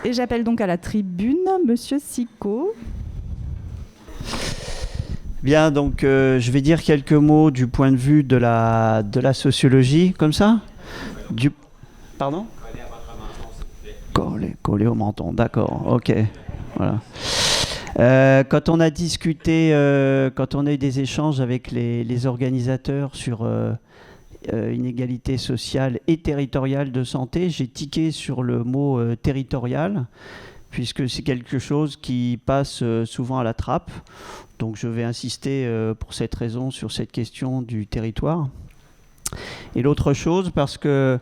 Et j'appelle donc à la tribune Monsieur Sicot. Bien, donc je vais dire quelques mots du point de vue de la sociologie, comme ça Pardon ? Coller au menton, d'accord, ok. Voilà. Quand on a discuté, quand on a eu des échanges avec les organisateurs sur inégalité sociale et territoriale de santé, j'ai tiqué sur le mot territorial, puisque c'est quelque chose qui passe souvent à la trappe. Donc je vais insister pour cette raison sur cette question du territoire. Et l'autre chose, parce que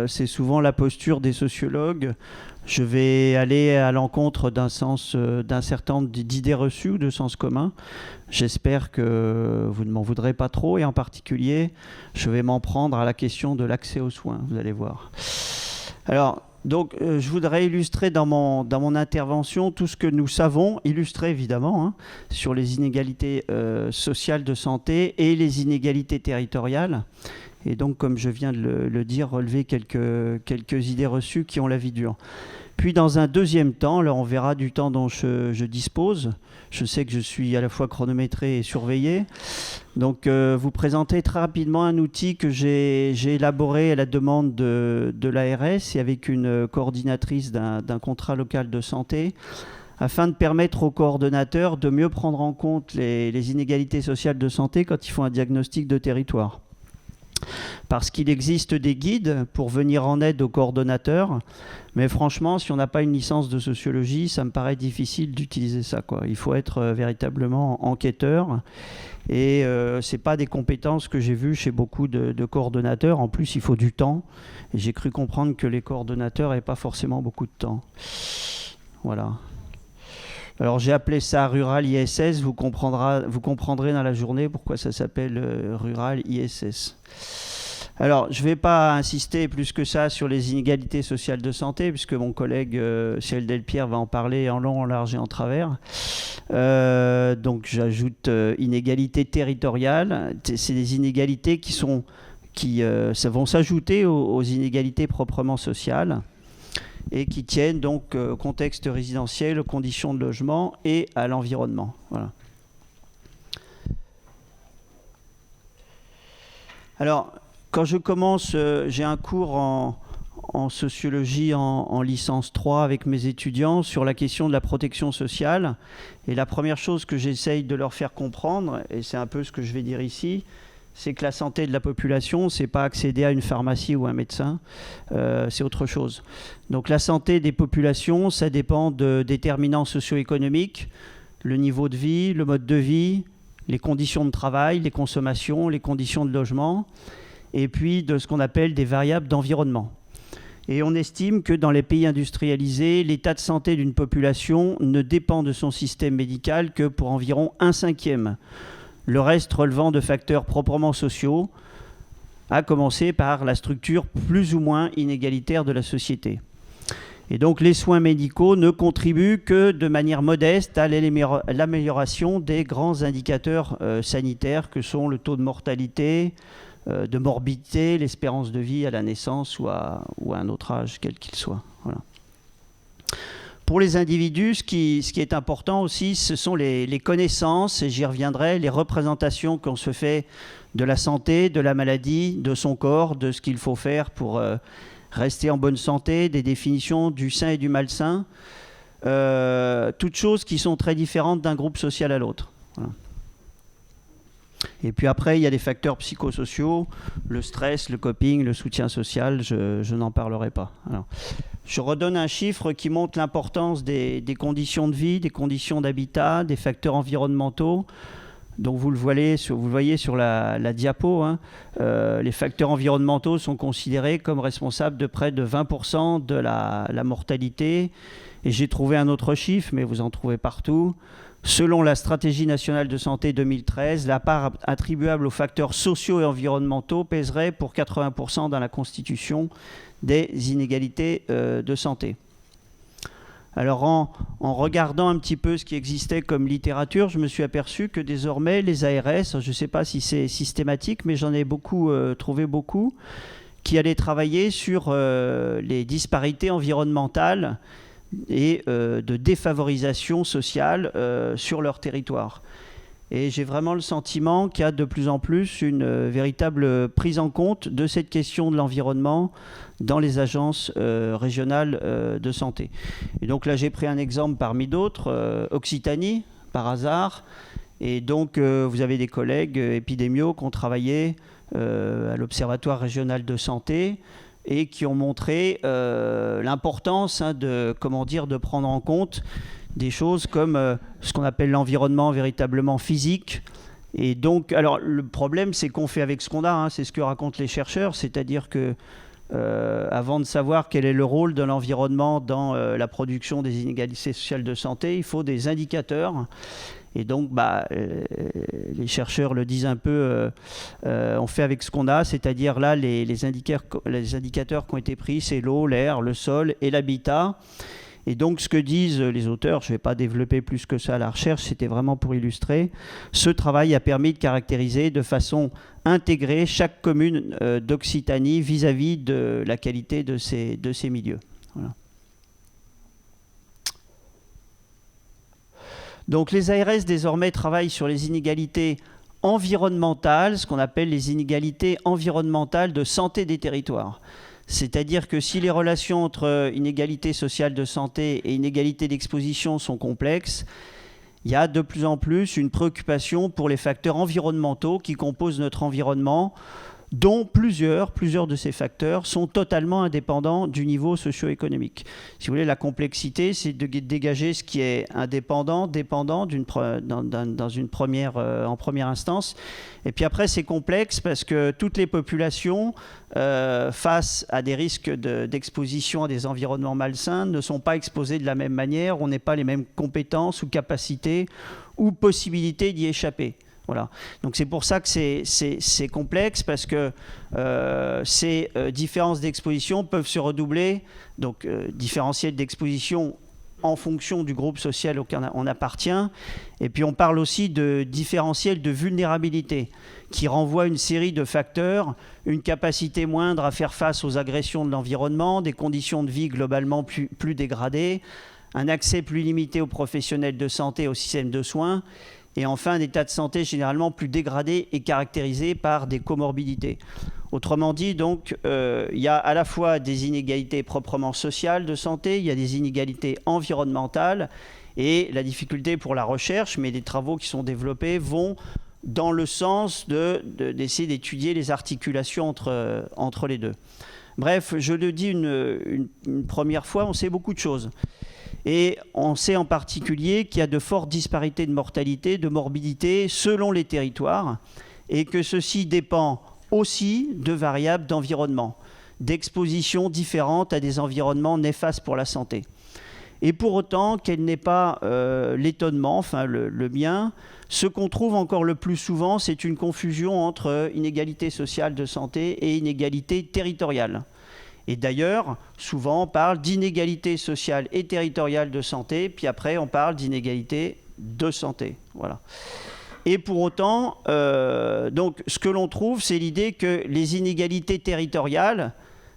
c'est souvent la posture des sociologues, je vais aller à l'encontre d'un certain nombre d'idées reçues ou de sens commun. J'espère que vous ne m'en voudrez pas trop, et en particulier, je vais m'en prendre à la question de l'accès aux soins, vous allez voir. Alors, donc, je voudrais illustrer dans mon intervention tout ce que nous savons, illustrer évidemment, sur les inégalités sociales de santé et les inégalités territoriales. Et donc, comme je viens de le dire, relever quelques idées reçues qui ont la vie dure. Puis, dans un deuxième temps, là, on verra du temps dont je dispose. Je sais que je suis à la fois chronométré et surveillé. Donc, vous présenter très rapidement un outil que j'ai élaboré à la demande de l'ARS et avec une coordinatrice d'un contrat local de santé, afin de permettre aux coordonnateurs de mieux prendre en compte les inégalités sociales de santé quand ils font un diagnostic de territoire. Parce qu'il existe des guides pour venir en aide aux coordonnateurs, mais franchement, si on n'a pas une licence de sociologie, ça me paraît difficile d'utiliser ça, quoi. Il faut être véritablement enquêteur, et ce n'est pas des compétences que j'ai vues chez beaucoup de coordonnateurs. En plus, il faut du temps, et j'ai cru comprendre que les coordonnateurs n'avaient pas forcément beaucoup de temps. Voilà. Alors j'ai appelé ça Rural ISS, vous comprendrez dans la journée pourquoi ça s'appelle Rural ISS. Alors je ne vais pas insister plus que ça sur les inégalités sociales de santé, puisque mon collègue Cyril Delpierre va en parler en long, en large et en travers. Donc j'ajoute inégalités territoriales. C'est des inégalités qui vont s'ajouter aux inégalités proprement sociales, et qui tiennent donc au contexte résidentiel, aux conditions de logement et à l'environnement. Voilà. Alors, quand je commence, j'ai un cours en sociologie en licence 3 avec mes étudiants sur la question de la protection sociale. Et la première chose que j'essaye de leur faire comprendre, et c'est un peu ce que je vais dire ici, c'est que la santé de la population, c'est pas accéder à une pharmacie ou un médecin, c'est autre chose. Donc la santé des populations, ça dépend de déterminants socio-économiques, le niveau de vie, le mode de vie, les conditions de travail, les consommations, les conditions de logement, et puis de ce qu'on appelle des variables d'environnement. Et on estime que dans les pays industrialisés, l'état de santé d'une population ne dépend de son système médical que pour environ 1/5. Le reste relevant de facteurs proprement sociaux, à commencer par la structure plus ou moins inégalitaire de la société. Et donc les soins médicaux ne contribuent que de manière modeste à l'amélioration des grands indicateurs sanitaires que sont le taux de mortalité, de morbidité, l'espérance de vie à la naissance ou à un autre âge, quel qu'il soit. Voilà. Pour les individus, ce qui est important aussi, ce sont les connaissances, et j'y reviendrai, les représentations qu'on se fait de la santé, de la maladie, de son corps, de ce qu'il faut faire pour rester en bonne santé, des définitions du sain et du malsain, toutes choses qui sont très différentes d'un groupe social à l'autre. Voilà. Et puis après, il y a des facteurs psychosociaux, le stress, le coping, le soutien social, je n'en parlerai pas. Alors, je redonne un chiffre qui montre l'importance des conditions de vie, des conditions d'habitat, des facteurs environnementaux. Donc vous le voyez sur la diapo, les facteurs environnementaux sont considérés comme responsables de près de 20% de la mortalité. Et j'ai trouvé un autre chiffre, mais vous en trouvez partout. Selon la stratégie nationale de santé 2013, la part attribuable aux facteurs sociaux et environnementaux pèserait pour 80% dans la constitution des inégalités de santé. Alors en regardant un petit peu ce qui existait comme littérature, je me suis aperçu que désormais les ARS, je ne sais pas si c'est systématique, mais j'en ai trouvé beaucoup, qui allaient travailler sur les disparités environnementales et de défavorisation sociale sur leur territoire. Et j'ai vraiment le sentiment qu'il y a de plus en plus une véritable prise en compte de cette question de l'environnement dans les agences régionales de santé. Et donc là, j'ai pris un exemple parmi d'autres, Occitanie, par hasard. Et donc, vous avez des collègues épidémios qui ont travaillé à l'Observatoire régional de santé et qui ont montré l'importance de prendre en compte des choses comme ce qu'on appelle l'environnement véritablement physique. Et donc, alors le problème, c'est qu'on fait avec ce qu'on a, c'est ce que racontent les chercheurs, c'est-à-dire que avant de savoir quel est le rôle de l'environnement dans la production des inégalités sociales de santé, il faut des indicateurs. Et donc, les chercheurs le disent un peu, on fait avec ce qu'on a, c'est-à-dire là, les indicateurs qui ont été pris, c'est l'eau, l'air, le sol et l'habitat. Et donc, ce que disent les auteurs, je ne vais pas développer plus que ça la recherche, c'était vraiment pour illustrer, ce travail a permis de caractériser de façon intégrée chaque commune d'Occitanie vis-à-vis de la qualité de ces milieux. Voilà. Donc, les ARS, désormais, travaillent sur les inégalités environnementales, ce qu'on appelle les inégalités environnementales de santé des territoires. C'est-à-dire que si les relations entre inégalité sociale de santé et inégalité d'exposition sont complexes, il y a de plus en plus une préoccupation pour les facteurs environnementaux qui composent notre environnement, dont plusieurs de ces facteurs sont totalement indépendants du niveau socio-économique. Si vous voulez, la complexité, c'est de dégager ce qui est indépendant, dépendant en première instance. Et puis après, c'est complexe parce que toutes les populations, face à des risques d'exposition à des environnements malsains, ne sont pas exposées de la même manière, on n'a pas les mêmes compétences ou capacités ou possibilités d'y échapper. Voilà. Donc c'est pour ça que c'est complexe, parce que ces différences d'exposition peuvent se redoubler, donc différentiel d'exposition en fonction du groupe social auquel on appartient. Et puis on parle aussi de différentiel de vulnérabilité, qui renvoie à une série de facteurs, une capacité moindre à faire face aux agressions de l'environnement, des conditions de vie globalement plus dégradées, un accès plus limité aux professionnels de santé et au système de soins, et enfin un état de santé généralement plus dégradé et caractérisé par des comorbidités. Autrement dit, donc, il y a à la fois des inégalités proprement sociales de santé, il y a des inégalités environnementales, et la difficulté pour la recherche, mais les travaux qui sont développés vont dans le sens d'essayer d'étudier les articulations entre les deux. Bref, je le dis une première fois, on sait beaucoup de choses. Et on sait en particulier qu'il y a de fortes disparités de mortalité, de morbidité selon les territoires, et que ceci dépend aussi de variables d'environnement, d'expositions différentes à des environnements néfastes pour la santé. Et pour autant, quel n'est pas l'étonnement, enfin le mien, ce qu'on trouve encore le plus souvent, c'est une confusion entre inégalité sociale de santé et inégalité territoriale. Et d'ailleurs, souvent, on parle d'inégalité sociale et territoriale de santé, puis après, on parle d'inégalité de santé. Voilà. Et pour autant, donc, ce que l'on trouve, c'est l'idée que les inégalités territoriales,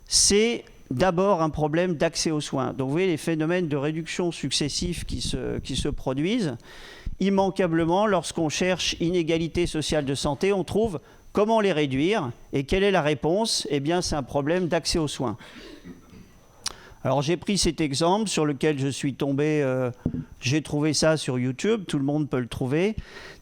c'est d'abord un problème d'accès aux soins. Donc, vous voyez les phénomènes de réduction successifs qui se produisent. Immanquablement, lorsqu'on cherche inégalité sociale de santé, on trouve comment les réduire, et quelle est la réponse? Eh bien, c'est un problème d'accès aux soins. Alors, j'ai pris cet exemple sur lequel je suis tombé, j'ai trouvé ça sur YouTube, tout le monde peut le trouver.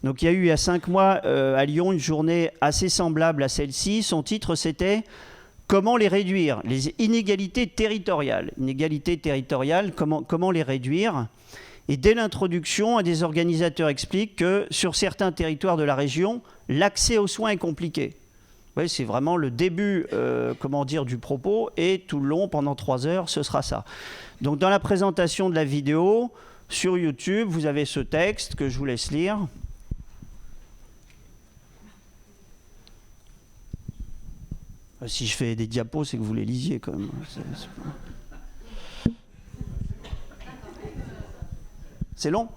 Donc, il y a eu il y a 5 mois à Lyon une journée assez semblable à celle-ci. Son titre, c'était « Comment les réduire ?» Les inégalités territoriales. Inégalités territoriales, comment les réduire? Et dès l'introduction, un des organisateurs explique que sur certains territoires de la région, l'accès aux soins est compliqué. Oui, c'est vraiment le début du propos, et tout le long, pendant 3 heures, ce sera ça. Donc dans la présentation de la vidéo, sur YouTube, vous avez ce texte que je vous laisse lire. Si je fais des diapos, c'est que vous les lisiez quand même. C'est long?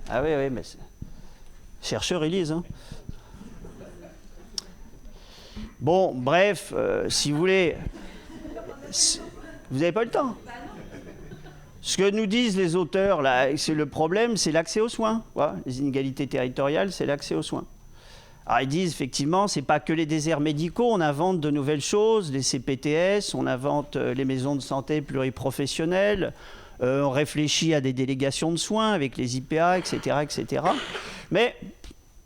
Ah oui, mais chercheurs, ils lisent. Hein. Bon, bref, si vous voulez... Vous n'avez pas le temps? Ce que nous disent les auteurs, là, c'est le problème, c'est l'accès aux soins. Voilà, les inégalités territoriales, c'est l'accès aux soins. Alors ils disent effectivement, c'est pas que les déserts médicaux, on invente de nouvelles choses, les CPTS, on invente les maisons de santé pluriprofessionnelles, on réfléchit à des délégations de soins avec les IPA, etc., etc. Mais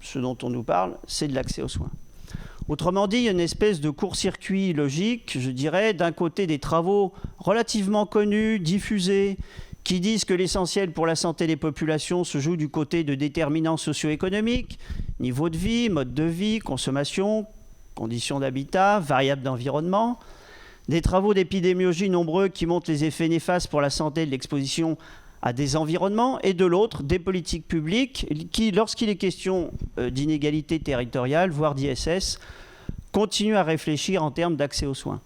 ce dont on nous parle, c'est de l'accès aux soins. Autrement dit, il y a une espèce de court-circuit logique, je dirais, d'un côté des travaux relativement connus, diffusés, qui disent que l'essentiel pour la santé des populations se joue du côté de déterminants socio-économiques, niveau de vie, mode de vie, consommation, conditions d'habitat, variables d'environnement. Des travaux d'épidémiologie nombreux qui montrent les effets néfastes pour la santé de l'exposition à des environnements, et de l'autre, des politiques publiques qui, lorsqu'il est question d'inégalité territoriale, voire d'ISS, continuent à réfléchir en termes d'accès aux soins.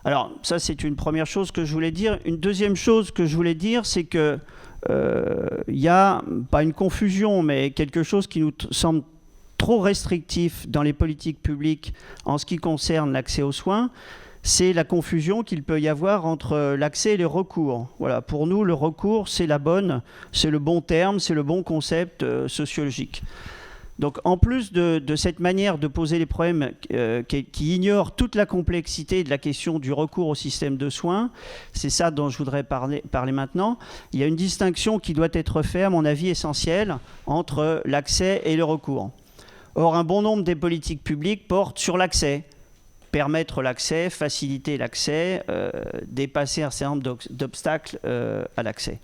Alors, ça, c'est une première chose que je voulais dire. Une deuxième chose que je voulais dire, c'est qu'il y a, pas une confusion, mais quelque chose qui nous semble trop restrictif dans les politiques publiques en ce qui concerne l'accès aux soins, c'est la confusion qu'il peut y avoir entre l'accès et les recours. Voilà, pour nous, le recours, c'est le bon terme, c'est le bon concept sociologique. Donc, en plus de cette manière de poser les problèmes qui ignore toute la complexité de la question du recours au système de soins, c'est ça dont je voudrais parler maintenant, il y a une distinction qui doit être faite, à mon avis, essentielle, entre l'accès et le recours. Or, un bon nombre des politiques publiques portent sur l'accès. Permettre l'accès, faciliter l'accès, dépasser un certain nombre d'obstacles à l'accès.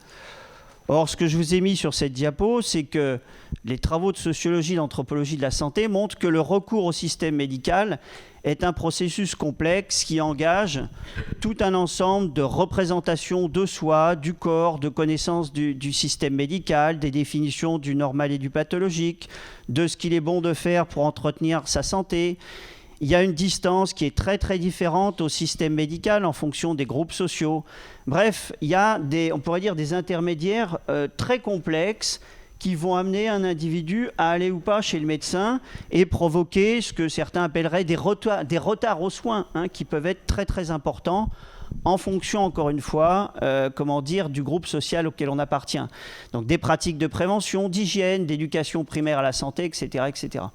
Or, ce que je vous ai mis sur cette diapo, c'est que les travaux de sociologie et d'anthropologie de la santé montrent que le recours au système médical est un processus complexe qui engage tout un ensemble de représentations de soi, du corps, de connaissances du système médical, des définitions du normal et du pathologique, de ce qu'il est bon de faire pour entretenir sa santé. Il y a une distance qui est très très différente au système médical en fonction des groupes sociaux. Bref, il y a on pourrait dire des intermédiaires très complexes qui vont amener un individu à aller ou pas chez le médecin et provoquer ce que certains appelleraient des retards aux soins, qui peuvent être très très importants en fonction, encore une fois, du groupe social auquel on appartient. Donc des pratiques de prévention, d'hygiène, d'éducation primaire à la santé, etc., etc.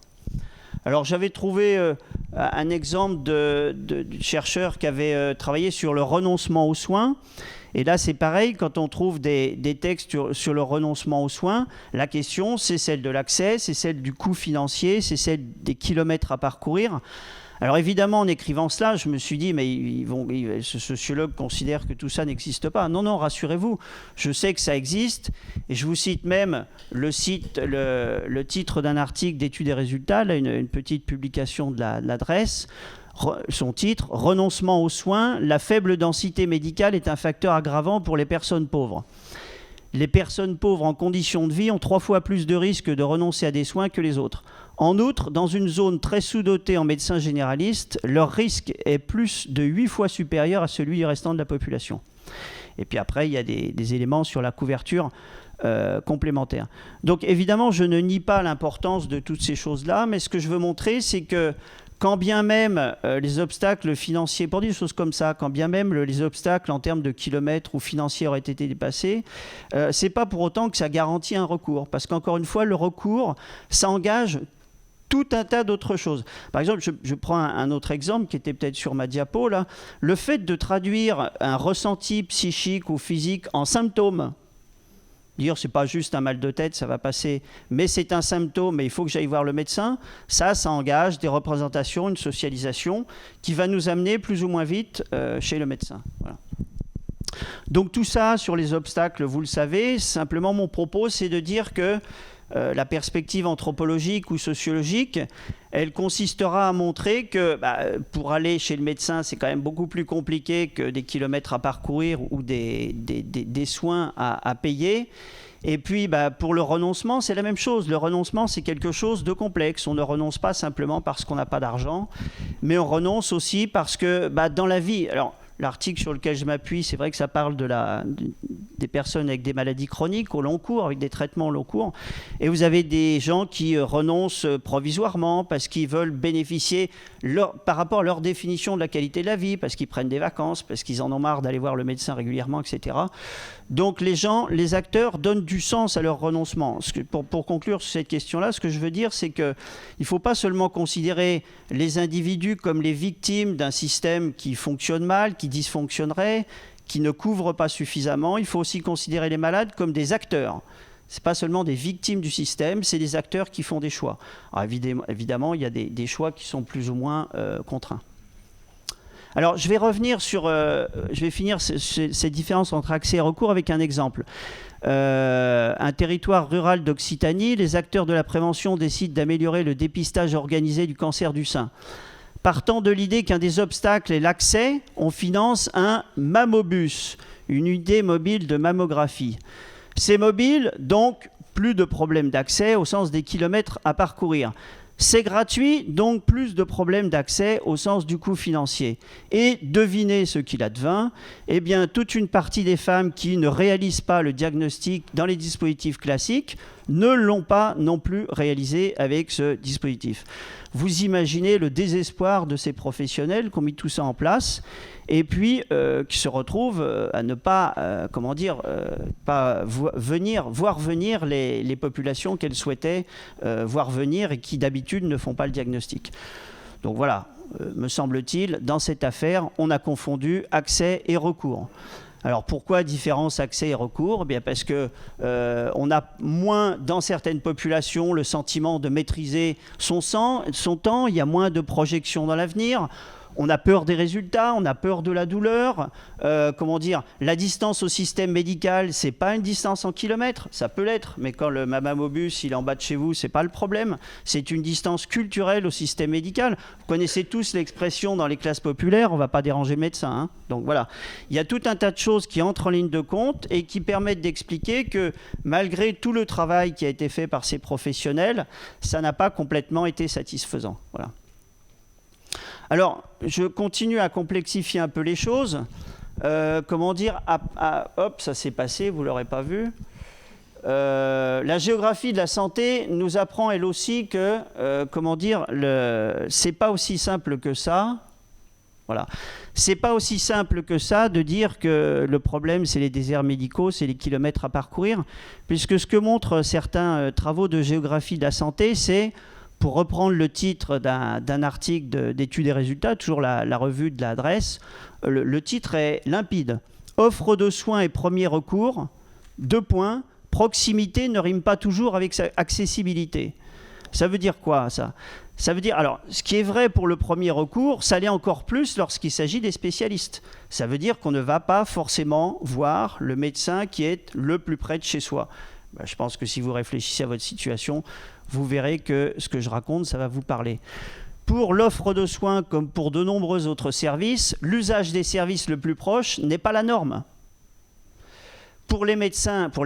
Alors j'avais trouvé un exemple de chercheur qui avait travaillé sur le renoncement aux soins. Et là, c'est pareil, quand on trouve des textes sur le renoncement aux soins, la question, c'est celle de l'accès, c'est celle du coût financier, c'est celle des kilomètres à parcourir. Alors évidemment, en écrivant cela, je me suis dit, mais ce sociologue considère que tout ça n'existe pas. Non, non, rassurez-vous, je sais que ça existe. Et je vous cite même le titre d'un article d'études et résultats, là, une petite publication de l'adresse. Son titre, « Renoncement aux soins, la faible densité médicale est un facteur aggravant pour les personnes pauvres. Les personnes pauvres en conditions de vie ont 3 fois plus de risques de renoncer à des soins que les autres. En outre, dans une zone très sous-dotée en médecins généralistes, leur risque est plus de 8 fois supérieur à celui du restant de la population. » Et puis après, il y a des éléments sur la couverture complémentaire. Donc évidemment, je ne nie pas l'importance de toutes ces choses-là, mais ce que je veux montrer, c'est que quand bien même les obstacles financiers, pour dire des choses comme ça, quand bien même les obstacles en termes de kilomètres ou financiers auraient été dépassés, c'est pas pour autant que ça garantit un recours. Parce qu'encore une fois, le recours, ça engage tout un tas d'autres choses. Par exemple, je prends un autre exemple qui était peut-être sur ma diapo, là. Le fait de traduire un ressenti psychique ou physique en symptômes, dire c'est pas juste un mal de tête, ça va passer, mais c'est un symptôme, mais il faut que j'aille voir le médecin, ça engage des représentations, une socialisation qui va nous amener plus ou moins vite chez le médecin. Voilà. Donc tout ça sur les obstacles, vous le savez, simplement mon propos c'est de dire que la perspective anthropologique ou sociologique, elle consistera à montrer que pour aller chez le médecin, c'est quand même beaucoup plus compliqué que des kilomètres à parcourir ou des soins à payer. Et puis, pour le renoncement, c'est la même chose. Le renoncement, c'est quelque chose de complexe. On ne renonce pas simplement parce qu'on n'a pas d'argent, mais on renonce aussi parce que dans la vie... Alors, l'article sur lequel je m'appuie, c'est vrai que ça parle des personnes avec des maladies chroniques au long cours, avec des traitements au long cours. Et vous avez des gens qui renoncent provisoirement parce qu'ils veulent bénéficier par rapport à leur définition de la qualité de la vie, parce qu'ils prennent des vacances, parce qu'ils en ont marre d'aller voir le médecin régulièrement, etc. Donc les acteurs donnent du sens à leur renoncement. Pour conclure sur cette question-là, ce que je veux dire, c'est qu'il ne faut pas seulement considérer les individus comme les victimes d'un système qui fonctionne mal, qui dysfonctionnerait, qui ne couvre pas suffisamment. Il faut aussi considérer les malades comme des acteurs. Ce n'est pas seulement des victimes du système, c'est des acteurs qui font des choix. Alors évidemment, il y a des choix qui sont plus ou moins contraints. Alors, je vais revenir sur... je vais finir cette différence entre accès et recours avec un exemple. Un territoire rural d'Occitanie, les acteurs de la prévention décident d'améliorer le dépistage organisé du cancer du sein. Partant de l'idée qu'un des obstacles est l'accès, on finance un mammobus, une unité mobile de mammographie. C'est mobile, donc plus de problèmes d'accès au sens des kilomètres à parcourir. C'est gratuit, donc plus de problèmes d'accès au sens du coût financier. Et devinez ce qu'il advint, eh bien toute une partie des femmes qui ne réalisent pas le diagnostic dans les dispositifs classiques ne l'ont pas non plus réalisé avec ce dispositif. Vous imaginez le désespoir de ces professionnels qui ont mis tout ça en place et puis qui se retrouvent à ne pas, pas voir venir les populations qu'elles souhaitaient voir venir et qui d'habitude ne font pas le diagnostic. Donc voilà, me semble-t-il, dans cette affaire, on a confondu accès et recours. Alors pourquoi différence accès et recours ? Eh bien parce que on a moins dans certaines populations le sentiment de maîtriser son temps, il y a moins de projections dans l'avenir. On a peur des résultats, on a peur de la douleur. La distance au système médical, c'est pas une distance en kilomètres, ça peut l'être, mais quand le mammobus il est en bas de chez vous, c'est pas le problème. C'est une distance culturelle au système médical. Vous connaissez tous l'expression dans les classes populaires, on va pas déranger le médecin. Hein. Donc voilà, il y a tout un tas de choses qui entrent en ligne de compte et qui permettent d'expliquer que malgré tout le travail qui a été fait par ces professionnels, ça n'a pas complètement été satisfaisant. Voilà. Alors, je continue à complexifier un peu les choses. Hop, ça s'est passé, vous ne l'aurez pas vu. La géographie de la santé nous apprend, elle aussi, que, c'est pas aussi simple que ça. Voilà. C'est pas aussi simple que ça de dire que le problème, c'est les déserts médicaux, c'est les kilomètres à parcourir, puisque ce que montrent certains travaux de géographie de la santé, c'est... Pour reprendre le titre d'un article d'études et résultats, toujours la revue de l'adresse, le titre est limpide. Offre de soins et premier recours, : proximité ne rime pas toujours avec accessibilité. Ça veut dire quoi, ça ? Ça veut dire, alors, ce qui est vrai pour le premier recours, ça l'est encore plus lorsqu'il s'agit des spécialistes. Ça veut dire qu'on ne va pas forcément voir le médecin qui est le plus près de chez soi. Je pense que si vous réfléchissez à votre situation, vous verrez que ce que je raconte, ça va vous parler. Pour l'offre de soins, comme pour de nombreux autres services, l'usage des services le plus proche n'est pas la norme. Pour les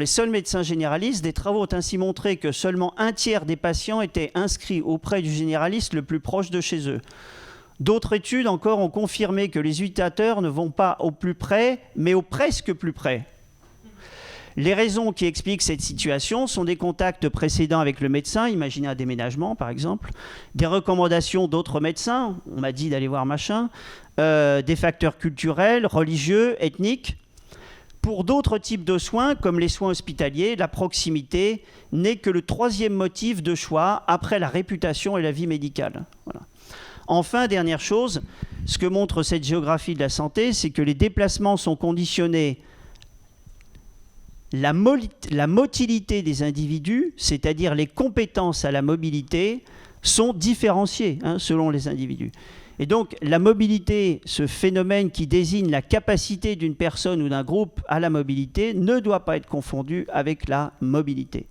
seuls médecins généralistes, des travaux ont ainsi montré que seulement 1/3 des patients étaient inscrits auprès du généraliste le plus proche de chez eux. D'autres études encore ont confirmé que les utilisateurs ne vont pas au plus près, mais au presque plus près. Les raisons qui expliquent cette situation sont des contacts précédents avec le médecin, imaginez un déménagement par exemple, des recommandations d'autres médecins, on m'a dit d'aller voir machin, des facteurs culturels, religieux, ethniques. Pour d'autres types de soins, comme les soins hospitaliers, la proximité n'est que le 3e motif de choix après la réputation et la vie médicale. Voilà. Enfin, dernière chose, ce que montre cette géographie de la santé, c'est que les déplacements sont conditionnés. La motilité des individus, c'est-à-dire les compétences à la mobilité, sont différenciées selon les individus. Et donc la mobilité, ce phénomène qui désigne la capacité d'une personne ou d'un groupe à la mobilité, ne doit pas être confondu avec la mobilité.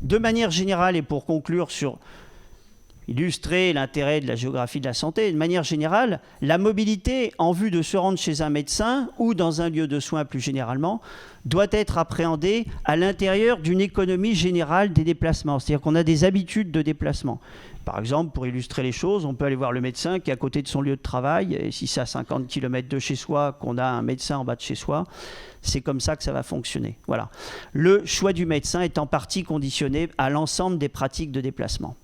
De manière générale, et pour conclure sur illustrer l'intérêt de la géographie de la santé. De manière générale, la mobilité en vue de se rendre chez un médecin ou dans un lieu de soins plus généralement doit être appréhendée à l'intérieur d'une économie générale des déplacements. C'est-à-dire qu'on a des habitudes de déplacement. Par exemple, pour illustrer les choses, on peut aller voir le médecin qui est à côté de son lieu de travail. Et si c'est à 50 km de chez soi, qu'on a un médecin en bas de chez soi, c'est comme ça que ça va fonctionner. Voilà. Le choix du médecin est en partie conditionné à l'ensemble des pratiques de déplacement.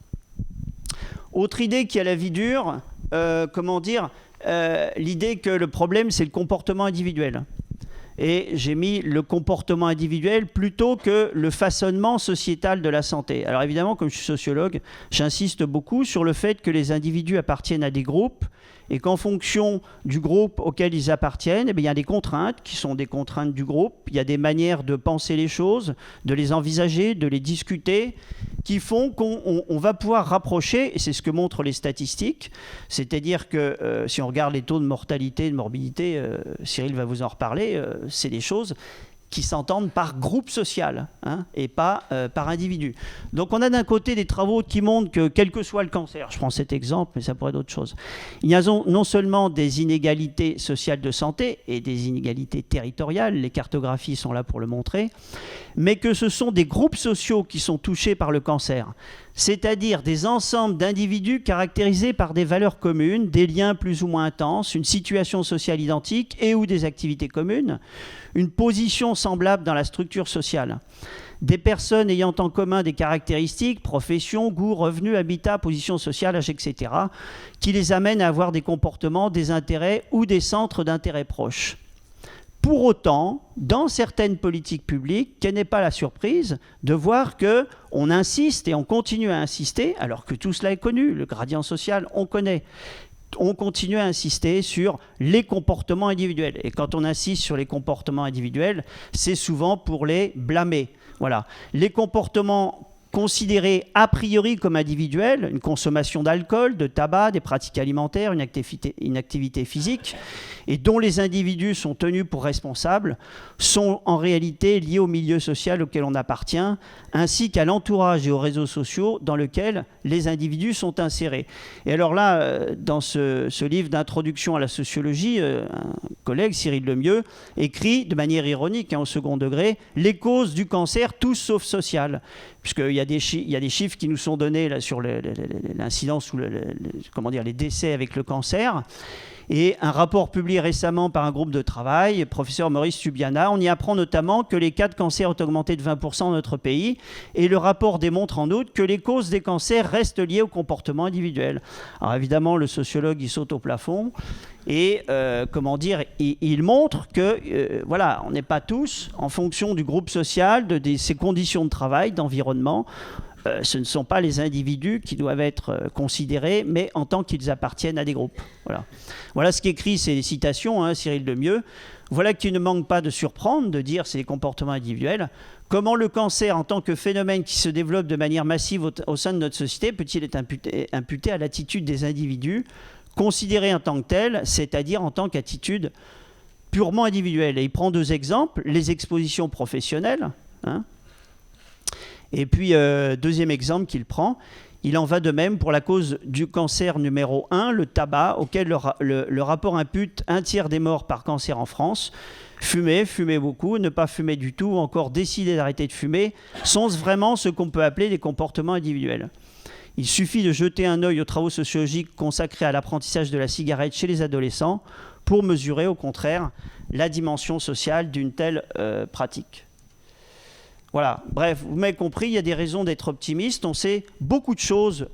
Autre idée qui a la vie dure, l'idée que le problème, c'est le comportement individuel. Et j'ai mis le comportement individuel plutôt que le façonnement sociétal de la santé. Alors évidemment, comme je suis sociologue, j'insiste beaucoup sur le fait que les individus appartiennent à des groupes et qu'en fonction du groupe auquel ils appartiennent, il y a des contraintes qui sont des contraintes du groupe, il y a des manières de penser les choses, de les envisager, de les discuter, qui font qu'on va pouvoir rapprocher, et c'est ce que montrent les statistiques, c'est-à-dire que si on regarde les taux de mortalité et de morbidité, Cyril va vous en reparler, c'est des choses qui s'entendent par groupe social et pas par individu. Donc on a d'un côté des travaux qui montrent que quel que soit le cancer, je prends cet exemple, mais ça pourrait être d'autres choses, il y a non seulement des inégalités sociales de santé et des inégalités territoriales, les cartographies sont là pour le montrer, mais que ce sont des groupes sociaux qui sont touchés par le cancer, c'est-à-dire des ensembles d'individus caractérisés par des valeurs communes, des liens plus ou moins intenses, une situation sociale identique et ou des activités communes, une position semblable dans la structure sociale. Des personnes ayant en commun des caractéristiques, profession, goût, revenus, habitat, position sociale, âge, etc., qui les amènent à avoir des comportements, des intérêts ou des centres d'intérêt proches. Pour autant, dans certaines politiques publiques, quelle n'est pas la surprise de voir qu'on insiste et on continue à insister, alors que tout cela est connu, le gradient social, on connaît. On continue à insister sur les comportements individuels. Et quand on insiste sur les comportements individuels, c'est souvent pour les blâmer. Voilà. Les comportements considérés a priori comme individuels, une consommation d'alcool, de tabac, des pratiques alimentaires, une activité physique, et dont les individus sont tenus pour responsables, sont en réalité liés au milieu social auquel on appartient, ainsi qu'à l'entourage et aux réseaux sociaux dans lesquels les individus sont insérés. Et alors là, dans ce livre d'introduction à la sociologie, un collègue, Cyril Lemieux, écrit de manière ironique, au second degré, « Les causes du cancer, tous sauf social ». Puisqu'il y a des chiffres qui nous sont donnés là, sur l'incidence ou les décès avec le cancer. Et un rapport publié récemment par un groupe de travail, professeur Maurice Subiana, on y apprend notamment que les cas de cancer ont augmenté de 20% dans notre pays. Et le rapport démontre en outre que les causes des cancers restent liées au comportement individuel. Alors évidemment, le sociologue, il saute au plafond. Et il montre que on n'est pas tous, en fonction du groupe social, de ses conditions de travail, d'environnement, ce ne sont pas les individus qui doivent être considérés, mais en tant qu'ils appartiennent à des groupes. Voilà ce qu'écrit, c'est des citations, Cyril Lemieux. Voilà qui ne manque pas de surprendre, de dire c'est les comportements individuels. Comment le cancer, en tant que phénomène qui se développe de manière massive au sein de notre société, peut-il être imputé à l'attitude des individus considérée en tant que telle, c'est-à-dire en tant qu'attitude purement individuelle. Et il prend deux exemples, les expositions professionnelles, et puis deuxième exemple qu'il prend, il en va de même pour la cause du cancer numéro 1, le tabac, auquel le rapport impute un tiers des morts par cancer en France. Fumer beaucoup, ne pas fumer du tout, ou encore décider d'arrêter de fumer, sont vraiment ce qu'on peut appeler des comportements individuels. Il suffit de jeter un œil aux travaux sociologiques consacrés à l'apprentissage de la cigarette chez les adolescents pour mesurer, au contraire, la dimension sociale d'une telle pratique. Voilà, bref, vous m'avez compris, il y a des raisons d'être optimiste. On sait beaucoup de choses,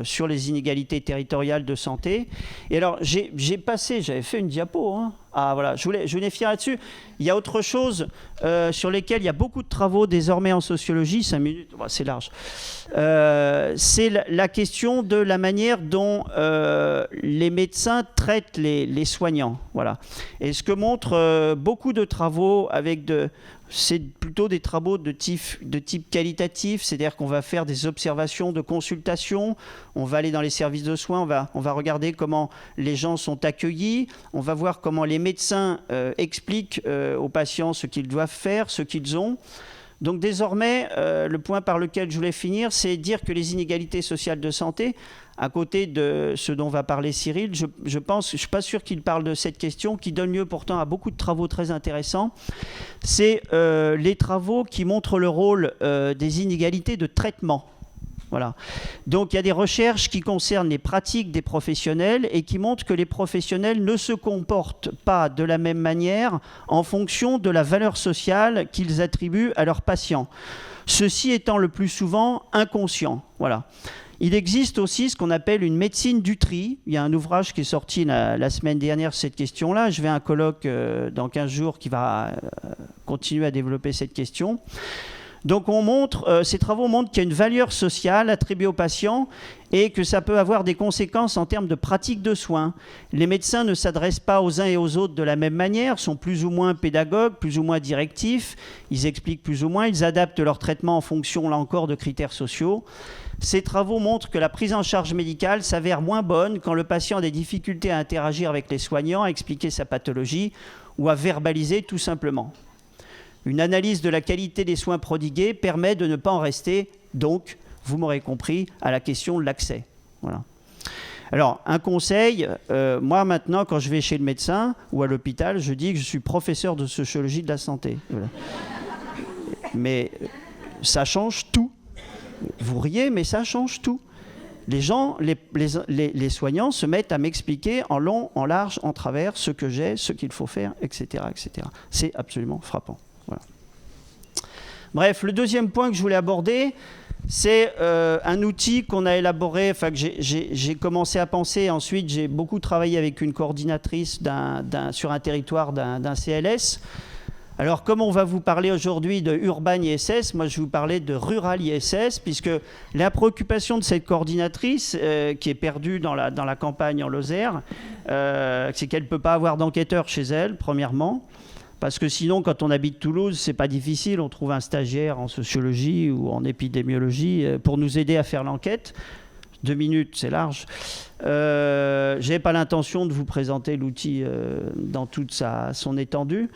sur les inégalités territoriales de santé. Et alors, j'avais fait une diapo. Ah voilà, je voulais finir là-dessus. Il y a autre chose sur lesquelles il y a beaucoup de travaux désormais en sociologie. 5 minutes, c'est large. C'est la question de la manière dont les médecins traitent les soignants. Voilà. Et ce que montrent beaucoup de travaux c'est plutôt des travaux de type qualitatif, c'est-à-dire qu'on va faire des observations de consultation, on va aller dans les services de soins, on va regarder comment les gens sont accueillis, on va voir comment les médecins expliquent aux patients ce qu'ils doivent faire, ce qu'ils ont. Donc désormais, le point par lequel je voulais finir, c'est dire que les inégalités sociales de santé, à côté de ce dont va parler Cyril, je suis pas sûr qu'il parle de cette question, qui donne lieu pourtant à beaucoup de travaux très intéressants. C'est les travaux qui montrent le rôle des inégalités de traitement. Voilà. Donc il y a des recherches qui concernent les pratiques des professionnels et qui montrent que les professionnels ne se comportent pas de la même manière en fonction de la valeur sociale qu'ils attribuent à leurs patients. Ceci étant le plus souvent inconscient. Voilà. Il existe aussi ce qu'on appelle une médecine du tri. Il y a un ouvrage qui est sorti la semaine dernière sur cette question-là. Je vais à un colloque dans 15 jours qui va continuer à développer cette question. Donc ces travaux montrent qu'il y a une valeur sociale attribuée aux patients et que ça peut avoir des conséquences en termes de pratique de soins. Les médecins ne s'adressent pas aux uns et aux autres de la même manière, sont plus ou moins pédagogues, plus ou moins directifs, ils expliquent plus ou moins, ils adaptent leur traitement en fonction, là encore, de critères sociaux. Ces travaux montrent que la prise en charge médicale s'avère moins bonne quand le patient a des difficultés à interagir avec les soignants, à expliquer sa pathologie ou à verbaliser tout simplement. Une analyse de la qualité des soins prodigués permet de ne pas en rester, donc, vous m'aurez compris, à la question de l'accès. Voilà. Alors, un conseil, moi maintenant, quand je vais chez le médecin ou à l'hôpital, je dis que je suis professeur de sociologie de la santé. Voilà. Mais ça change tout. Vous riez, mais ça change tout. Les gens, les soignants se mettent à m'expliquer en long, en large, en travers ce que j'ai, ce qu'il faut faire, etc., etc. C'est absolument frappant. Voilà. Bref, le deuxième point que je voulais aborder, c'est un outil qu'on a élaboré, enfin que j'ai commencé à penser. Ensuite, j'ai beaucoup travaillé avec une coordinatrice sur un territoire d'un CLS. Alors, comme on va vous parler aujourd'hui de Urban ISS, moi je vais vous parler de Rural ISS, puisque la préoccupation de cette coordinatrice, qui est perdue dans la campagne en Lozère, c'est qu'elle ne peut pas avoir d'enquêteur chez elle, premièrement. Parce que sinon, quand on habite Toulouse, c'est pas difficile. On trouve un stagiaire en sociologie ou en épidémiologie pour nous aider à faire l'enquête. 2 minutes, c'est large. Je n'avais pas l'intention de vous présenter l'outil dans toute son étendue.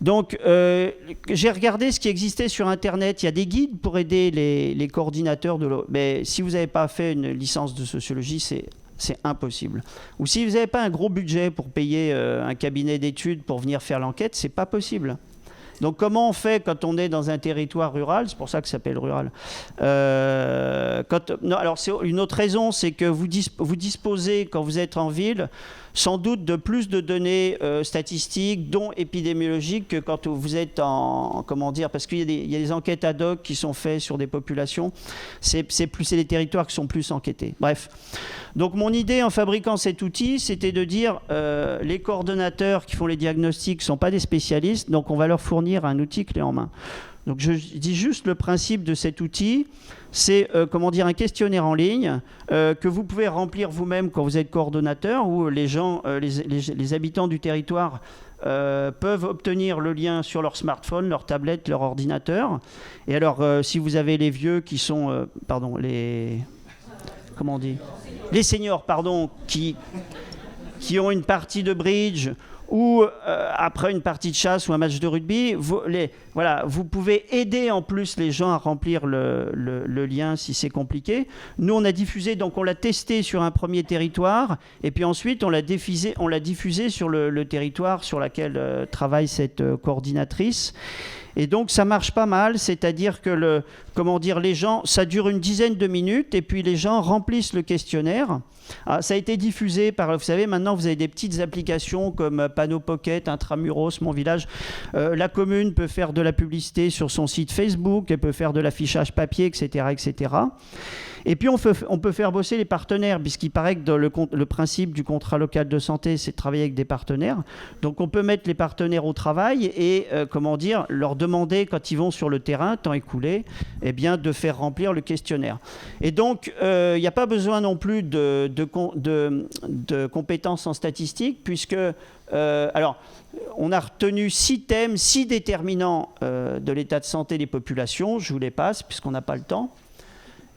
Donc, j'ai regardé ce qui existait sur Internet. Il y a des guides pour aider les coordinateurs mais si vous n'avez pas fait une licence de sociologie, c'est impossible. Ou si vous n'avez pas un gros budget pour payer un cabinet d'études pour venir faire l'enquête, c'est pas possible. Donc comment on fait quand on est dans un territoire rural? C'est pour ça que ça s'appelle rural. Alors c'est une autre raison, c'est que vous disposez, quand vous êtes en ville, sans doute de plus de données statistiques, dont épidémiologiques, que quand vous êtes parce qu'il y a des enquêtes ad hoc qui sont faites sur des populations. C'est des territoires qui sont plus enquêtés. Bref. Donc mon idée en fabriquant cet outil, c'était de dire les coordonnateurs qui font les diagnostics ne sont pas des spécialistes, donc on va leur fournir un outil clé en main. Donc je dis juste le principe de cet outil, c'est un questionnaire en ligne que vous pouvez remplir vous-même quand vous êtes coordonnateur, où les gens, les habitants du territoire peuvent obtenir le lien sur leur smartphone, leur tablette, leur ordinateur. Et alors si vous avez les vieux qui sont, les seniors, qui ont une partie de bridge ou après une partie de chasse ou un match de rugby, vous pouvez aider en plus les gens à remplir le lien si c'est compliqué. Nous, on a diffusé, donc on l'a testé sur un premier territoire, et puis ensuite on l'a diffusé sur le territoire sur lequel travaille cette coordinatrice. Et donc ça marche pas mal, c'est-à-dire que les gens, ça dure une dizaine de minutes et puis les gens remplissent le questionnaire. Alors, ça a été diffusé vous savez, maintenant vous avez des petites applications comme Panneau Pocket, Intramuros, Mon Village. La commune peut faire de la publicité sur son site Facebook, elle peut faire de l'affichage papier, etc., etc. Et puis on peut faire bosser les partenaires, puisqu'il paraît que le principe du contrat local de santé, c'est de travailler avec des partenaires. Donc on peut mettre les partenaires au travail et leur demander, quand ils vont sur le terrain, temps écoulé, de faire remplir le questionnaire. Et donc il n'y a pas besoin non plus de compétences en statistique, puisque on a retenu 6 thèmes, 6 déterminants de l'état de santé des populations. Je vous les passe, puisqu'on n'a pas le temps.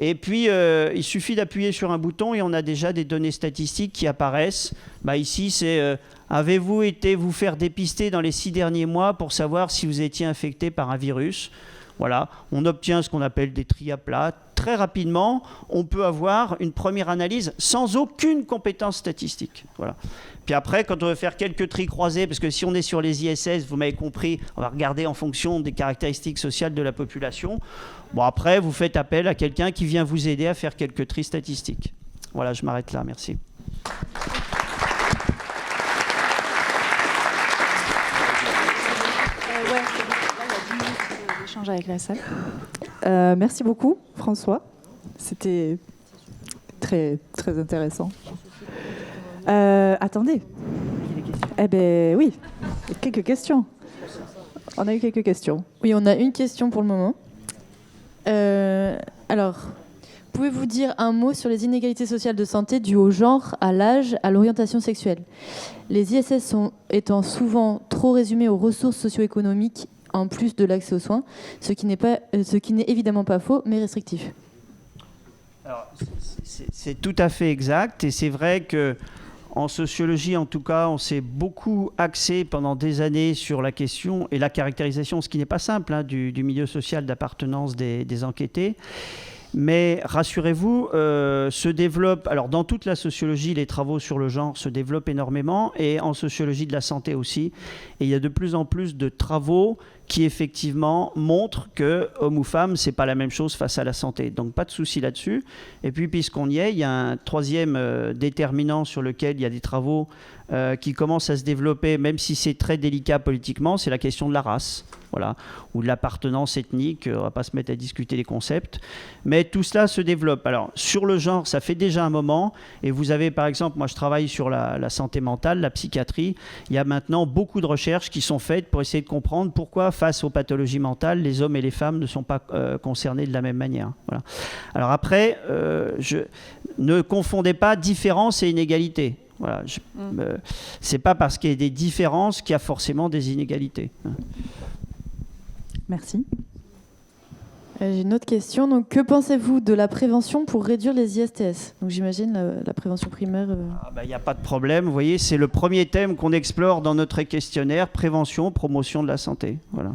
Et puis, il suffit d'appuyer sur un bouton et on a déjà des données statistiques qui apparaissent. Ici, c'est avez-vous été vous faire dépister dans les 6 derniers mois pour savoir si vous étiez infecté par un virus? Voilà, on obtient ce qu'on appelle des tris à plat. Très rapidement, on peut avoir une première analyse sans aucune compétence statistique. Voilà. Puis après, quand on veut faire quelques tris croisés, parce que si on est sur les ISS, vous m'avez compris, on va regarder en fonction des caractéristiques sociales de la population. Bon, après, vous faites appel à quelqu'un qui vient vous aider à faire quelques tris statistiques. Voilà, je m'arrête là, merci. Échange avec la salle. Merci beaucoup, François. C'était très, très intéressant. Attendez. Eh bien, oui, quelques questions. On a eu quelques questions. Oui, on a une question pour le moment. Alors, pouvez-vous dire un mot sur les inégalités sociales de santé dues au genre, à l'âge, à l'orientation sexuelle? Les ISS étant souvent trop résumés aux ressources socio-économiques en plus de l'accès aux soins, ce qui n'est évidemment pas faux, mais restrictif. Alors, c'est tout à fait exact, et c'est vrai que en sociologie, en tout cas, on s'est beaucoup axé pendant des années sur la question et la caractérisation, ce qui n'est pas simple, hein, du milieu social d'appartenance des enquêtés. Mais rassurez-vous, se développe, alors dans toute la sociologie, les travaux sur le genre se développent énormément, et en sociologie de la santé aussi. Et il y a de plus en plus de travaux qui effectivement montrent que homme ou femme, c'est pas la même chose face à la santé. Donc pas de souci là-dessus. Et puis puisqu'on y est, il y a un troisième déterminant sur lequel il y a des travaux qui commencent à se développer, même si c'est très délicat politiquement, c'est la question de la race. Voilà, ou de l'appartenance ethnique, on ne va pas se mettre à discuter les concepts, mais tout cela se développe. Alors, sur le genre, ça fait déjà un moment, et vous avez par exemple, moi je travaille sur la santé mentale, la psychiatrie, il y a maintenant beaucoup de recherches qui sont faites pour essayer de comprendre pourquoi, face aux pathologies mentales, les hommes et les femmes ne sont pas concernés de la même manière. Voilà. Alors après, ne confondez pas différence et inégalité. Voilà, c'est pas parce qu'il y a des différences qu'il y a forcément des inégalités. Merci. J'ai une autre question. Donc, que pensez-vous de la prévention pour réduire les ISTS? Donc, j'imagine la prévention primaire. Il n'y a pas de problème. Vous voyez, c'est le premier thème qu'on explore dans notre questionnaire, prévention, promotion de la santé. Voilà.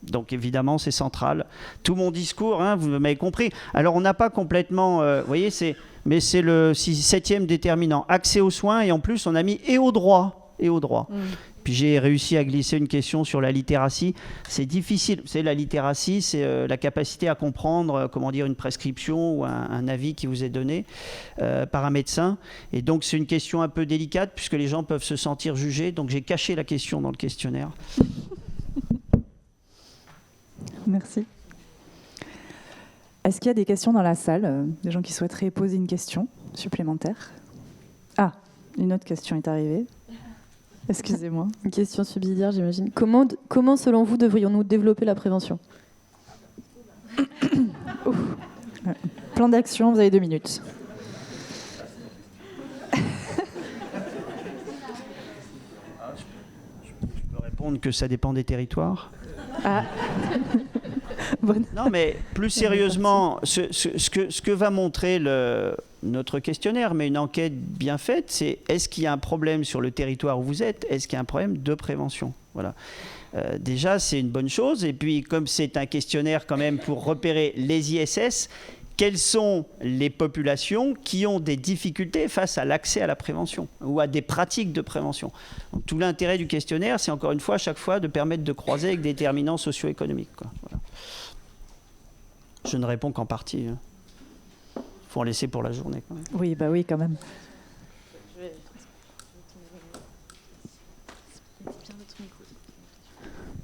Donc évidemment, c'est central. Tout mon discours, hein, vous m'avez compris. Alors, on n'a pas complètement... vous voyez, mais c'est le 7e déterminant. Accès aux soins, et en plus, on a mis et au droit. Et au droit. Puis j'ai réussi à glisser une question sur la littératie. C'est difficile. C'est la littératie, c'est la capacité à comprendre, comment dire, une prescription ou un avis qui vous est donné par un médecin. Et donc c'est une question un peu délicate puisque les gens peuvent se sentir jugés. Donc j'ai caché la question dans le questionnaire. Merci. Est-ce qu'il y a des questions dans la salle, des gens qui souhaiteraient poser une question supplémentaire? Ah, une autre question est arrivée. Excusez-moi. Une question subsidiaire, j'imagine. Comment, selon vous, devrions-nous développer la prévention? Plan d'action, vous avez 2 minutes. Je peux répondre que ça dépend des territoires. Ah. Non, mais plus sérieusement, ce que va montrer notre questionnaire, mais une enquête bien faite, c'est est-ce qu'il y a un problème sur le territoire où vous êtes? Est-ce qu'il y a un problème de prévention? Voilà. Déjà, c'est une bonne chose. Et puis, comme c'est un questionnaire quand même pour repérer les ISS, quelles sont les populations qui ont des difficultés face à l'accès à la prévention ou à des pratiques de prévention? Donc, tout l'intérêt du questionnaire, c'est encore une fois, à chaque fois, de permettre de croiser avec des déterminants socio-économiques. Voilà. Je ne réponds qu'en partie. Il faut en laisser pour la journée. Quand même. Oui, bah oui, quand même.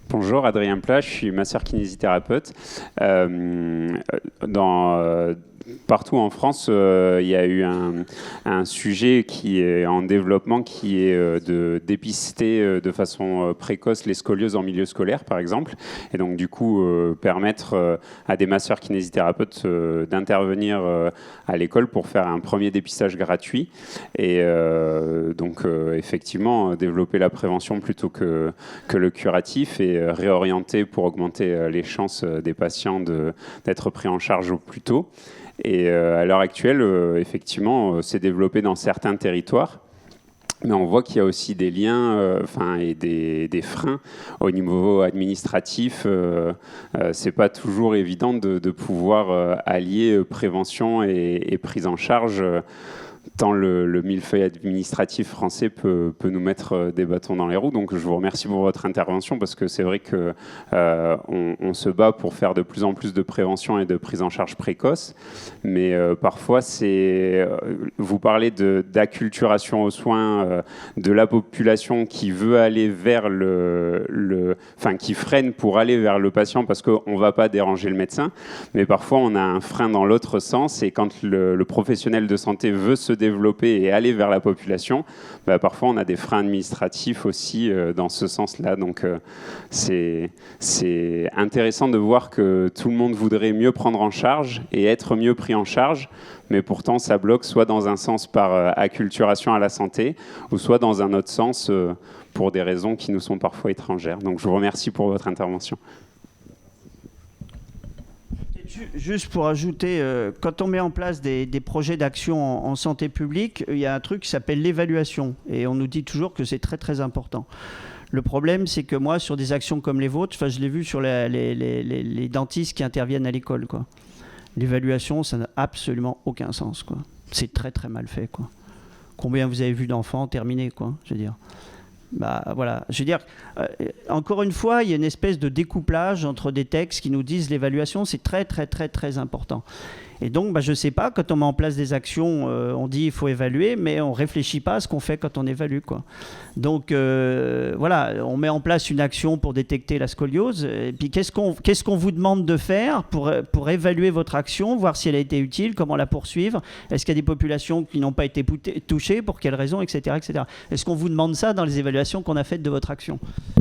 Bonjour, Adrien Plat, je suis masseur-kinésithérapeute. Partout en France, il y a eu un sujet qui est en développement, qui est de dépister de façon précoce les scolioses en milieu scolaire, par exemple. Et donc, du coup, permettre à des masseurs-kinésithérapeutes d'intervenir à l'école pour faire un premier dépistage gratuit. Et donc, effectivement, développer la prévention plutôt que le curatif et réorienter pour augmenter les chances des patients d'être pris en charge au plus tôt. Et à l'heure actuelle, effectivement, c'est développé dans certains territoires. Mais on voit qu'il y a aussi des liens et des freins au niveau administratif. C'est pas toujours évident de pouvoir allier prévention et prise en charge. Tant le millefeuille administratif français peut nous mettre des bâtons dans les roues. Donc je vous remercie pour votre intervention parce que c'est vrai qu'on on se bat pour faire de plus en plus de prévention et de prise en charge précoce. Mais parfois, vous parlez d'acculturation aux soins de la population qui veut aller vers qui freine pour aller vers le patient parce qu'on ne va pas déranger le médecin. Mais parfois, on a un frein dans l'autre sens et quand le professionnel de santé veut se développer et aller vers la population, parfois on a des freins administratifs aussi dans ce sens-là. Donc c'est intéressant de voir que tout le monde voudrait mieux prendre en charge et être mieux pris en charge, mais pourtant ça bloque soit dans un sens par acculturation à la santé, ou soit dans un autre sens pour des raisons qui nous sont parfois étrangères. Donc je vous remercie pour votre intervention. Juste pour ajouter, quand on met en place des projets d'action en santé publique, il y a un truc qui s'appelle l'évaluation. Et on nous dit toujours que c'est très très important. Le problème, c'est que moi, sur des actions comme les vôtres, je l'ai vu sur les dentistes qui interviennent à l'école, quoi. L'évaluation, ça n'a absolument aucun sens, quoi. C'est très très mal fait, quoi. Combien vous avez vu d'enfants terminés, quoi, je veux dire. Voilà. Je veux dire, encore une fois, il y a une espèce de découplage entre des textes qui nous disent l'évaluation, c'est très, très, très, très important. Et donc, je ne sais pas, quand on met en place des actions, on dit il faut évaluer, mais on ne réfléchit pas à ce qu'on fait quand on évalue, quoi. Donc, voilà, on met en place une action pour détecter la scoliose. Et puis, qu'est-ce qu'on vous demande de faire pour évaluer votre action, voir si elle a été utile, comment la poursuivre? Est-ce qu'il y a des populations qui n'ont pas été touchées, pour quelles raisons, etc., etc. Est-ce qu'on vous demande ça dans les évaluations qu'on a faites de votre action? Si je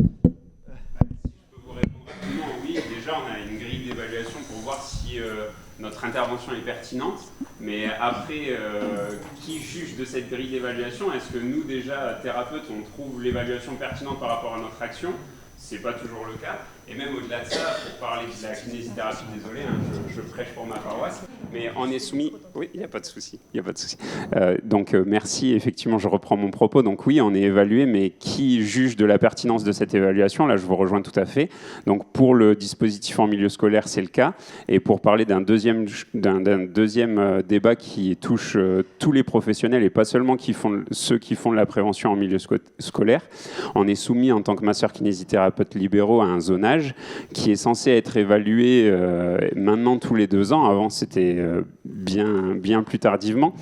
peux vous répondre rapidement, oui. Déjà, on a une grille d'évaluation pour voir si notre intervention est pertinente, mais après, qui juge de cette grille d'évaluation? Est-ce que nous, déjà, thérapeutes, on trouve l'évaluation pertinente par rapport à notre action? C'est pas toujours le cas. Et même au-delà de ça, pour parler de la kinésithérapie, désolé, je prêche pour ma paroisse, mais on est soumis... Oui, il n'y a pas de souci. Donc, merci. Effectivement, je reprends mon propos. Donc oui, on est évalué, mais qui juge de la pertinence de cette évaluation? Là, je vous rejoins tout à fait. Donc, pour le dispositif en milieu scolaire, c'est le cas. Et pour parler d'un deuxième débat qui touche tous les professionnels et pas seulement ceux qui font de la prévention en milieu scolaire, on est soumis en tant que masseur kinésithérapeute libéraux à un zonage qui est censé être évalué maintenant tous les 2 ans. Avant, c'était bien plus tardivement.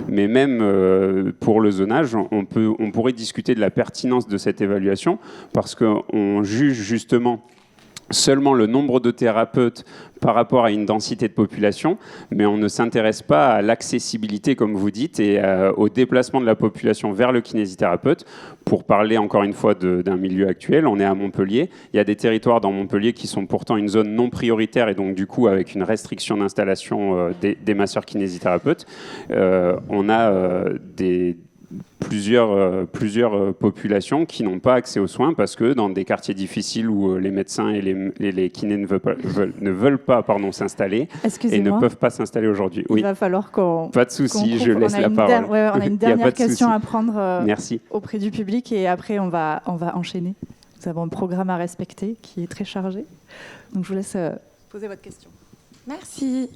Mais même pour le zonage, on pourrait discuter de la pertinence de cette évaluation parce qu'on juge justement seulement le nombre de thérapeutes par rapport à une densité de population, mais on ne s'intéresse pas à l'accessibilité, comme vous dites, et au déplacement de la population vers le kinésithérapeute. Pour parler encore une fois d'un milieu actuel, on est à Montpellier. Il y a des territoires dans Montpellier qui sont pourtant une zone non prioritaire et donc du coup avec une restriction d'installation des masseurs kinésithérapeutes. On a plusieurs populations qui n'ont pas accès aux soins parce que dans des quartiers difficiles où les médecins et les kinés ne veulent pas s'installer et ne peuvent pas s'installer aujourd'hui. Oui. Il va falloir qu'on... Pas de souci, je laisse la parole. On a une dernière question à prendre Merci. Auprès du public et après on va enchaîner. Nous avons un programme à respecter qui est très chargé. Donc je vous laisse poser votre question. Merci.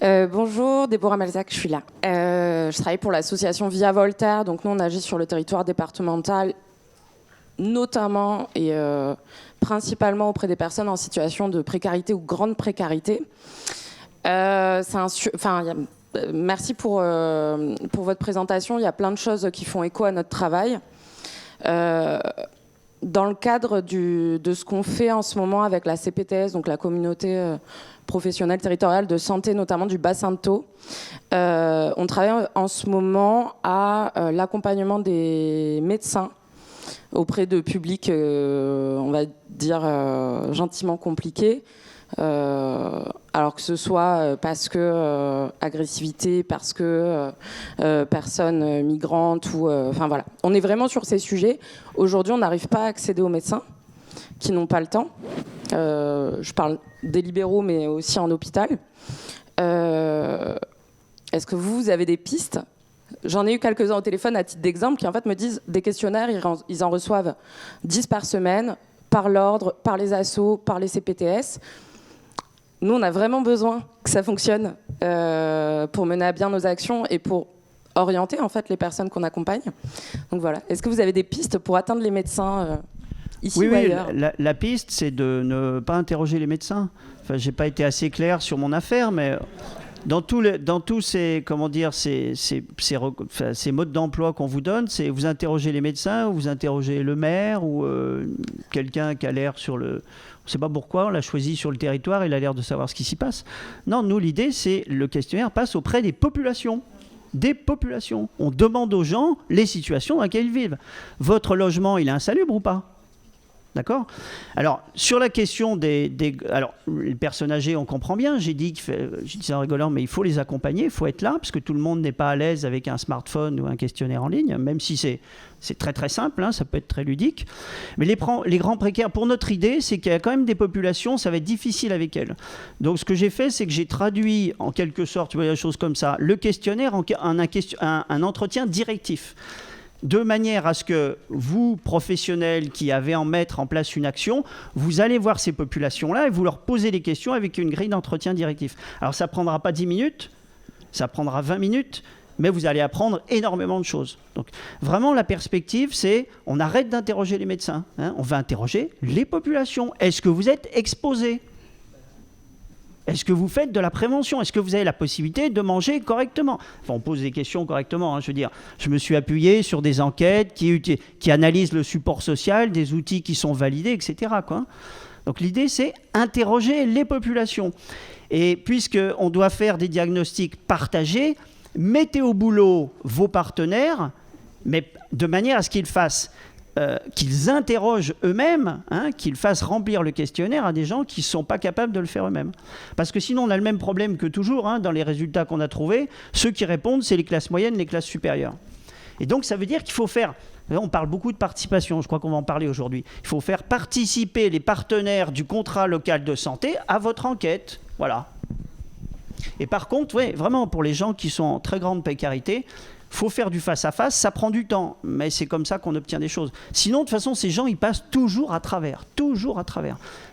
Bonjour, Déborah Malzac, je suis là. Je travaille pour l'association Via Voltaire. Donc nous, on agit sur le territoire départemental, notamment et principalement auprès des personnes en situation de précarité ou grande précarité. Merci pour votre présentation. Il y a plein de choses qui font écho à notre travail. Dans le cadre de ce qu'on fait en ce moment avec la CPTS, donc la communauté professionnelle territoriale de santé, notamment du bassin de Thau, on travaille en ce moment à l'accompagnement des médecins auprès de publics, on va dire, gentiment compliqués. Alors que ce soit parce que agressivité, parce que personnes migrantes ou enfin voilà, on est vraiment sur ces sujets. Aujourd'hui, on n'arrive pas à accéder aux médecins qui n'ont pas le temps. Je parle des libéraux, mais aussi en hôpital. Est-ce que vous avez des pistes J'en ai eu quelques-uns au téléphone à titre d'exemple qui en fait me disent des questionnaires, ils en reçoivent 10 par semaine, par l'ordre, par les assos, par les CPTS. Nous, on a vraiment besoin que ça fonctionne pour mener à bien nos actions et pour orienter en fait les personnes qu'on accompagne. Donc voilà. Est-ce que vous avez des pistes pour atteindre les médecins ici ou ailleurs ? La piste, c'est de ne pas interroger les médecins. Enfin, j'ai pas été assez clair sur mon affaire, mais dans tous ces, comment dire, ces modes d'emploi qu'on vous donne, c'est vous interrogez les médecins, ou vous interrogez le maire, ou quelqu'un qui a l'air sur le... On ne sait pas pourquoi, on l'a choisi sur le territoire, il a l'air de savoir ce qui s'y passe. Non, nous, l'idée, c'est le questionnaire passe auprès des populations. Des populations. On demande aux gens les situations dans lesquelles ils vivent. Votre logement, il est insalubre ou pas ? D'accord ? Alors, sur la question alors, les personnes âgées, on comprend bien. J'ai dit en rigolant, mais il faut les accompagner, il faut être là, parce que tout le monde n'est pas à l'aise avec un smartphone ou un questionnaire en ligne, même si c'est très très simple, hein, ça peut être très ludique. Mais les grands précaires, pour notre idée, c'est qu'il y a quand même des populations, ça va être difficile avec elles. Donc, ce que j'ai fait, c'est que j'ai traduit, en quelque sorte, tu vois, la chose comme ça, le questionnaire en un entretien directif. De manière à ce que vous, professionnels qui avez en mettre en place une action, vous allez voir ces populations-là et vous leur posez des questions avec une grille d'entretien directif. Alors ça ne prendra pas 10 minutes, ça prendra 20 minutes, mais vous allez apprendre énormément de choses. Donc vraiment, la perspective, c'est on arrête d'interroger les médecins, hein, on va interroger les populations. Est-ce que vous êtes exposés ? Est-ce que vous faites de la prévention ? Est-ce que vous avez la possibilité de manger correctement ? Enfin, on pose des questions correctement. Hein, je veux dire, je me suis appuyé sur des enquêtes qui analysent le support social, des outils qui sont validés, etc. quoi. Donc l'idée, c'est interroger les populations. Et puisqu'on doit faire des diagnostics partagés, mettez au boulot vos partenaires, mais de manière à ce qu'ils interrogent eux-mêmes, hein, qu'ils fassent remplir le questionnaire à des gens qui ne sont pas capables de le faire eux-mêmes. Parce que sinon, on a le même problème que toujours, hein, dans les résultats qu'on a trouvés. Ceux qui répondent, c'est les classes moyennes, les classes supérieures. Et donc, ça veut dire qu'il faut faire... On parle beaucoup de participation, je crois qu'on va en parler aujourd'hui. Il faut faire participer les partenaires du contrat local de santé à votre enquête. Voilà. Et par contre, ouais, vraiment, pour les gens qui sont en très grande précarité, il faut faire du face-à-face, ça prend du temps, mais c'est comme ça qu'on obtient des choses. Sinon, de toute façon, ces gens, ils passent toujours à travers.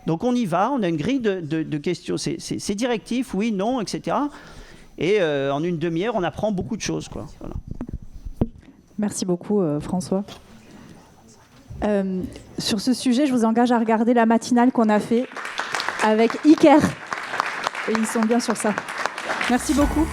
Donc on y va, on a une grille de questions, c'est directif, oui, non, etc. Et en une demi-heure, on apprend beaucoup de choses, quoi. Voilà. Merci beaucoup, François. Sur ce sujet, je vous engage à regarder la matinale qu'on a fait avec Iker. Et ils sont bien sur ça. Merci beaucoup.